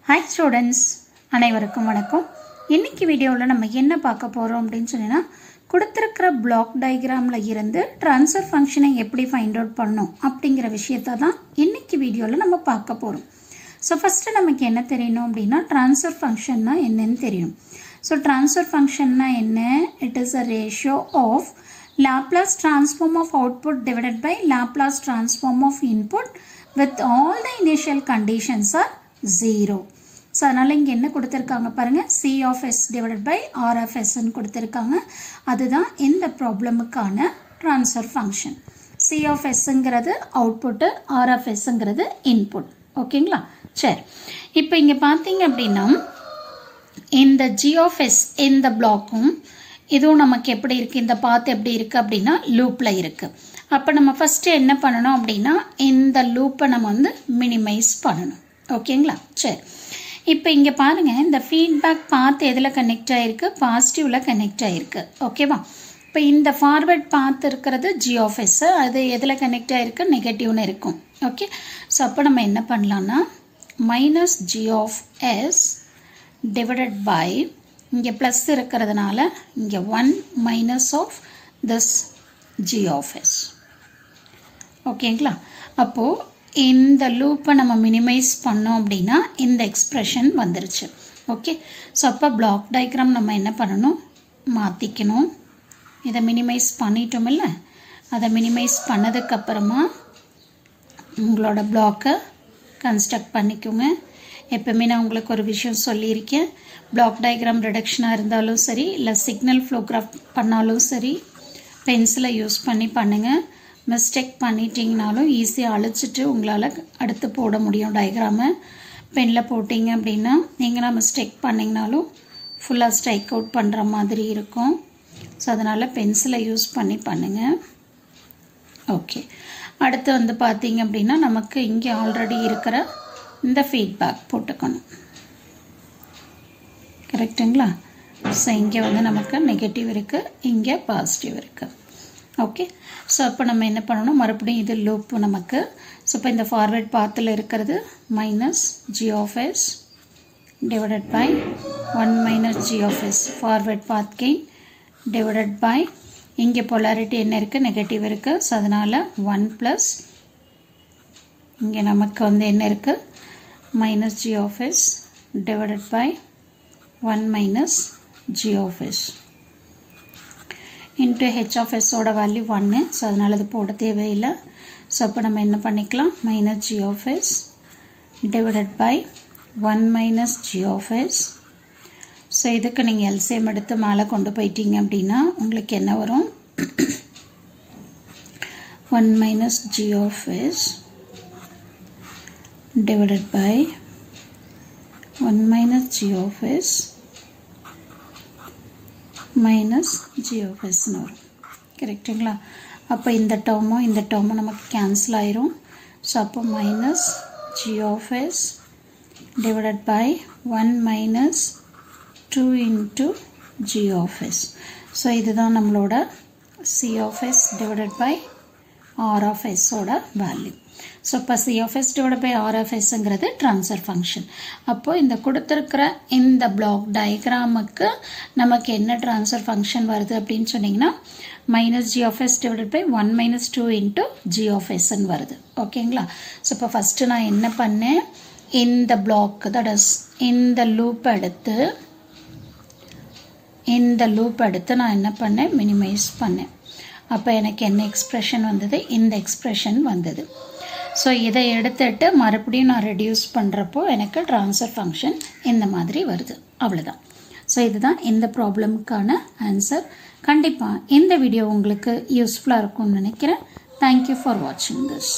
Hi students, அனைவருக்கும் வணக்கம். இன்னைக்கு வீடியோவில் நம்ம என்ன பார்க்க போகிறோம் அப்படின்னு சொன்னீங்கன்னா, கொடுத்துருக்கிற பிளாக் டயக்ராமில் இருந்து ட்ரான்ஸ்ஃபர் ஃபங்க்ஷனை எப்படி ஃபைண்ட் அவுட் பண்ணணும் அப்படிங்கிற விஷயத்தை தான் இன்னைக்கு வீடியோவில் நம்ம பார்க்க போகிறோம். ஸோ ஃபஸ்ட்டு நமக்கு என்ன தெரியணும் அப்படின்னா, ட்ரான்ஸ்ஃபர் ஃபங்க்ஷன்னா என்னன்னு தெரியணும். ஸோ ட்ரான்ஸ்ஃபர் ஃபங்க்ஷன்னா என்ன? It is a ratio of Laplace transform of output divided by Laplace transform of input with all the initial conditions are 0. So அதனால் இங்கே என்ன கொடுத்துருக்காங்க பாருங்கள், C of S divided by R of Sன்னு கொடுத்துருக்காங்க. அதுதான் இந்த ப்ராப்ளமுக்கான ட்ரான்ஸ்ஃபர் ஃபங்க்ஷன். C of Sங்கிறது அவுட்புட்டு, R of Sங்கிறது இன்புட். ஓகேங்களா? சரி, இப்போ இங்கே பார்த்தீங்க அப்படின்னா இந்த G of S இந்த பிளாக்கும் இதுவும் நமக்கு எப்படி இருக்குது, இந்த பாத் எப்படி இருக்குது அப்படின்னா லூப்பில் இருக்குது. அப்போ நம்ம ஃபஸ்ட்டு என்ன பண்ணணும் அப்படின்னா, இந்த லூப்பை நம்ம வந்து மினிமைஸ் பண்ணணும். ஓகேங்களா? சரி, இப்போ இங்கே பாருங்கள், இந்த ஃபீட்பேக் பாத் எதில் கனெக்ட் ஆகிருக்கு? பாசிட்டிவில் கனெக்ட் ஆகிருக்கு. ஓகேவா? இப்போ இந்த ஃபார்வர்ட் பாத் இருக்கிறது G of S, அது எதில் கனெக்ட் ஆகிருக்கு? நெகட்டிவ்னு இருக்கும். ஓகே, ஸோ அப்போ நம்ம என்ன பண்ணலான்னா minus G of S divided by, இங்கே ப்ளஸ் இருக்கிறதுனால இங்கே 1 minus of this G of S. ஓகேங்களா? அப்போது இந்த லூப்பை நம்ம மினிமைஸ் பண்ணோம் அப்படின்னா இந்த எக்ஸ்ப்ரெஷன் வந்துருச்சு. ஓகே, ஸோ அப்போ பிளாக் டயக்ராம் நம்ம என்ன பண்ணணும், மாற்றிக்கணும். இதை மினிமைஸ் பண்ணிட்டோம் இல்லை, அதை மினிமைஸ் பண்ணதுக்கப்புறமா உங்களோட பிளாக்கை கன்ஸ்ட்ரக்ட் பண்ணிக்கோங்க. எப்போவுமே நான் உங்களுக்கு ஒரு விஷயம் சொல்லியிருக்கேன், பிளாக் டயக்ராம் ரிடக்ஷனாக இருந்தாலும் சரி, இல்லை சிக்னல் ஃப்ளோகிராஃப் பண்ணாலும் சரி, பென்சிலை யூஸ் பண்ணி பண்ணுங்கள். மிஸ்டேக் பண்ணிட்டீங்கனாலும் ஈஸியாக அழிச்சிட்டு உங்களால் அடுத்து போட முடியும் டயக்ராமை. பெனில் போட்டிங்க அப்படின்னா நீங்களாக மிஸ்டேக் பண்ணிங்கனாலும் ஃபுல்லாக ஸ்ட்ரைக் அவுட் பண்ணுற மாதிரி இருக்கும். ஸோ அதனால் பென்சிலை யூஸ் பண்ணி பண்ணுங்கள். ஓகே, அடுத்து வந்து பார்த்தீங்க அப்படின்னா நமக்கு இங்கே ஆல்ரெடி இருக்கிற இந்த ஃபீட்பேக் போட்டுக்கணும். கரெக்டுங்களா? ஸோ இங்கே வந்து நமக்கு நெகட்டிவ் இருக்குது, இங்கே பாசிட்டிவ் இருக்குது. ஓகே, ஸோ அப்போ நம்ம என்ன பண்ணணும், மறுபடியும் இது லூப் நமக்கு. ஸோ இப்போ இந்த ஃபார்வர்ட் பாத்தில் இருக்கிறது minus G of S divided by 1 minus G of S forward path gain divided by, இங்கே பொலாரிட்டி என்ன இருக்குது? நெகட்டிவ் இருக்குது. ஸோ அதனால் 1 ப்ளஸ் இங்கே நமக்கு வந்து என்ன இருக்குது, minus G of S divided by 1 minus G of S into H of S ஓட வேல்யூ 1. ஸோ அதனால் அது போட தேவையில்லை. ஸோ அப்போ நம்ம என்ன பண்ணிக்கலாம், minus G of S divided by 1 minus G of S. So இதுக்கு நீங்கள் எல்சிஎம் எடுத்து மேலே கொண்டு போயிட்டீங்க அப்படின்னா உங்களுக்கு என்ன வரும், 1 minus G of S divided by 1 minus G of S minus G of Sன்னு வரும். கரெக்டுங்களா? அப்போ இந்த டேர்மும் நமக்கு கேன்சல் ஆயிரும். ஸோ அப்போ minus G of S divided by 1 minus 2 into G of S. So இதுதான் நம்மளோட C of S divided by R of S ஓட வேல்யூ. ஸோ இப்போ C of S divide by R of Sங்கிறது transfer function. அப்போது இந்த கொடுத்துருக்கிற இந்த black டயக்ராமுக்கு நமக்கு என்ன ட்ரான்ஸ்ஃபர் ஃபங்க்ஷன் வருது அப்படின்னு சொன்னிங்கன்னா, minus G of S divide by 1 minus 2 into G of Sன்னு வருது. ஓகேங்களா? ஸோ இப்போ ஃபஸ்ட்டு நான் என்ன பண்ணேன், இந்த பிளாக் தட் இஸ் இந்த லூப் எடுத்து நான் என்ன பண்ணேன், மினிமைஸ் பண்ணேன். அப்போ எனக்கு என்ன எக்ஸ்ப்ரெஷன் வந்தது, இந்த எக்ஸ்ப்ரெஷன் வந்தது. ஸோ இதை எடுத்துட்டு மறுபடியும் நான் ரெடியூஸ் பண்ணுறப்போ எனக்கு ட்ரான்ஸ்ஃபர் ஃபங்க்ஷன் இந்த மாதிரி வருது. அவ்வளோதான். ஸோ இதுதான் இந்த ப்ராப்ளமுக்கான ஆன்சர். கண்டிப்பாக இந்த வீடியோ உங்களுக்கு யூஸ்ஃபுல்லாக இருக்கும்னு நினைக்கிறேன். தேங்க்யூ ஃபார் வாட்சிங் திஸ்.